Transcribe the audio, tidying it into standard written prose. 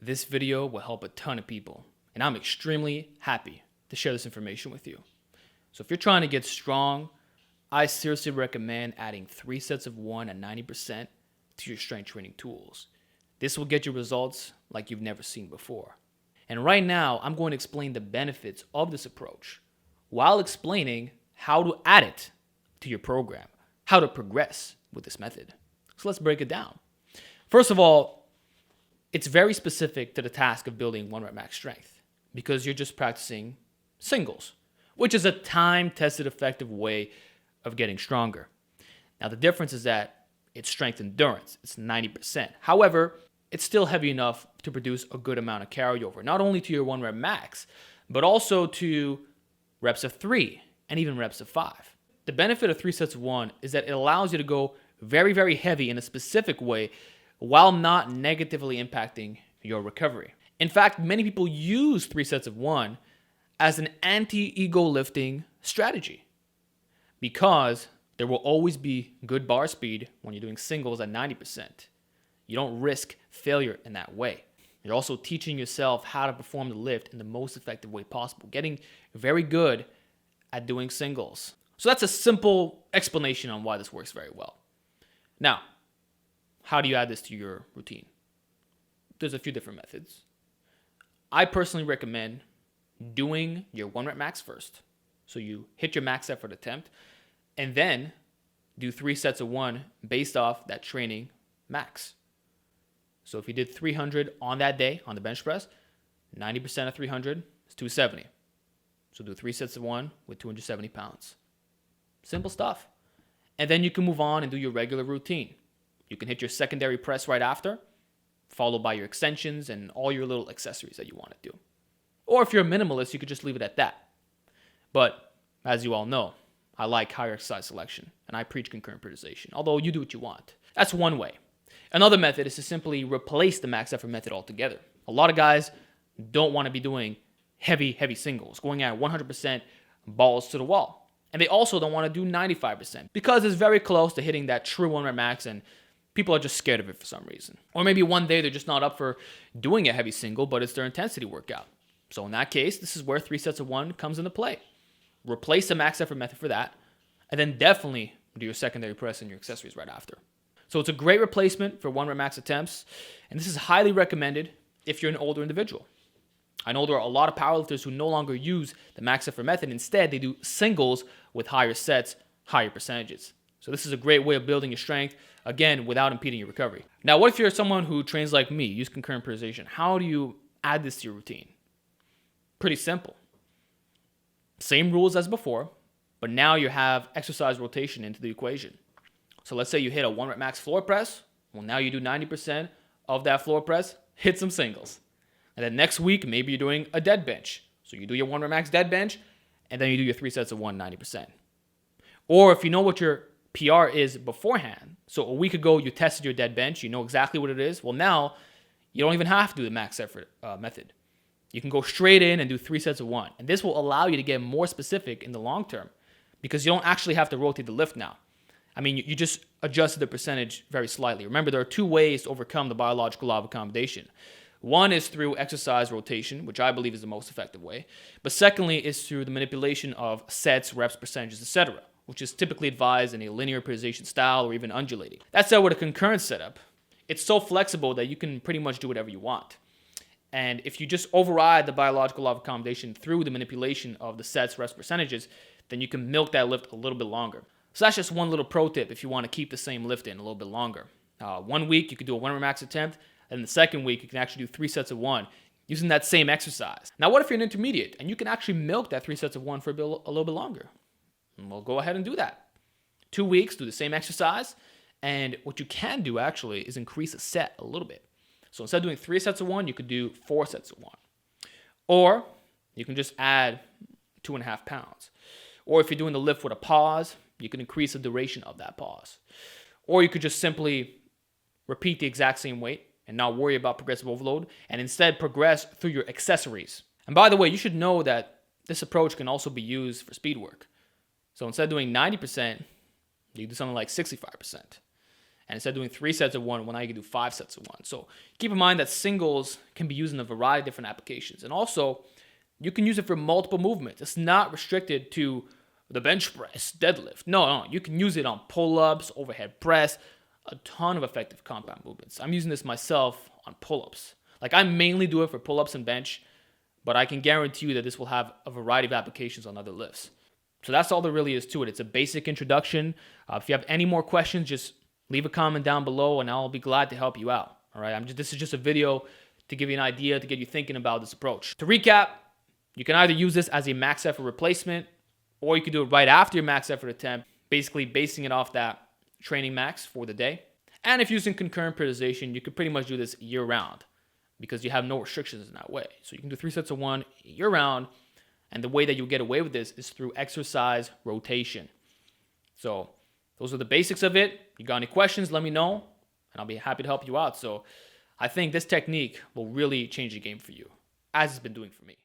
This video will help a ton of people, and I'm extremely happy to share this information with you. So if you're trying to get strong, I seriously recommend adding 3 sets of 1 at 90% to your strength training tools. This will get you results like you've never seen before. And right now, I'm going to explain the benefits of this approach while explaining how to add it to your program, how to progress with this method. So let's break it down. First of all, it's very specific to the task of building 1 rep max strength because you're just practicing singles, which is a time-tested effective way of getting stronger. Now, the difference is that it's strength endurance. It's 90%. However, it's still heavy enough to produce a good amount of carryover, not only to your 1 rep max, but also to reps of 3 and even reps of 5. The benefit of 3 sets of 1 is that it allows you to go very, very heavy in a specific way while not negatively impacting your recovery. In fact, many people use 3 sets of 1 as an anti-ego lifting strategy because there will always be good bar speed when you're doing singles at 90%. You don't risk failure in that way. You're also teaching yourself how to perform the lift in the most effective way possible, getting very good at doing singles. So that's a simple explanation on why this works very well. Now, how do you add this to your routine? There's a few different methods. I personally recommend doing your 1 rep max first. So you hit your max effort attempt and then do 3 sets of 1 based off that training max. So if you did 300 on that day on the bench press, 90% of 300 is 270. So do 3 sets of 1 with 270 pounds. Simple stuff. And then you can move on and do your regular routine. You can hit your secondary press right after, followed by your extensions and all your little accessories that you want to do. Or if you're a minimalist, you could just leave it at that. But as you all know, I like higher exercise selection, and I preach concurrent periodization, although you do what you want. That's one way. Another method is to simply replace the max effort method altogether. A lot of guys don't want to be doing heavy singles, going at 100% balls to the wall. And they also don't want to do 95% because it's very close to hitting that true 1 rep max and people are just scared of it for some reason. Or maybe one day they're just not up for doing a heavy single, but it's their intensity workout. So in that case, this is where 3 sets of 1 comes into play. Replace the max effort method for that, and then definitely do your secondary press and your accessories right after. So it's a great replacement for 1 rep max attempts, and this is highly recommended if you're an older individual. I know there are a lot of powerlifters who no longer use the max effort method. Instead, they do singles with higher sets, higher percentages. So this is a great way of building your strength, again, without impeding your recovery. Now, what if you're someone who trains like me, use concurrent periodization? How do you add this to your routine? Pretty simple. Same rules as before, but now you have exercise rotation into the equation. So let's say you hit a 1 rep max floor press. Well, now you do 90% of that floor press, hit some singles. And then next week, maybe you're doing a dead bench. So you do your 1 rep max dead bench, and then you do your 3 sets of 1, 90%. Or if you know what your PR is beforehand, so a week ago you tested your dead bench, you know exactly what it is. Well, now you don't even have to do the max effort method. You can go straight in and do 3 sets of 1. And this will allow you to get more specific in the long term because you don't actually have to rotate the lift now. I mean, you just adjusted the percentage very slightly. Remember, there are 2 ways to overcome the biological law of accommodation. One is through exercise rotation, which I believe is the most effective way. But secondly is through the manipulation of sets, reps, percentages, etc., which is typically advised in a linear periodization style or even undulating. That said, with a concurrent setup, it's so flexible that you can pretty much do whatever you want. And if you just override the biological law of accommodation through the manipulation of the sets, reps, percentages, then you can milk that lift a little bit longer. So that's just one little pro tip if you want to keep the same lift in a little bit longer. 1 week, you could do a 1 rep max attempt, and the second week, you can actually do 3 sets of 1 using that same exercise. Now, what if you're an intermediate and you can actually milk that 3 sets of 1 for a little bit longer? Well, go ahead and do that. 2 weeks, do the same exercise, and what you can do actually is increase the set a little bit. So instead of doing 3 sets of 1, you could do 4 sets of 1. Or you can just add 2.5 pounds. Or if you're doing the lift with a pause, you can increase the duration of that pause. Or you could just simply repeat the exact same weight and not worry about progressive overload, and instead progress through your accessories. And by the way, you should know that this approach can also be used for speed work. So instead of doing 90%, you do something like 65%. And instead of doing 3 sets of one, well, now you can do 5 sets of one. So keep in mind that singles can be used in a variety of different applications. And also, you can use it for multiple movements. It's not restricted to the bench press, deadlift. No, you can use it on pull-ups, overhead press, a ton of effective compound movements. I'm using this myself on pull-ups. Like, I mainly do it for pull-ups and bench, but I can guarantee you that this will have a variety of applications on other lifts. So that's all there really is to it. It's a basic introduction. If you have any more questions, just leave a comment down below and I'll be glad to help you out. All right, this is just a video to give you an idea, to get you thinking about this approach. To recap, you can either use this as a max effort replacement, or you can do it right after your max effort attempt, basically basing it off that training max for the day. And if using concurrent periodization, you could pretty much do this year round because you have no restrictions in that way. So you can do 3 sets of one year round, and the way that you'll get away with this is through exercise rotation. So those are the basics of it. You got any questions, let me know, and I'll be happy to help you out. So I think this technique will really change the game for you, as it's been doing for me.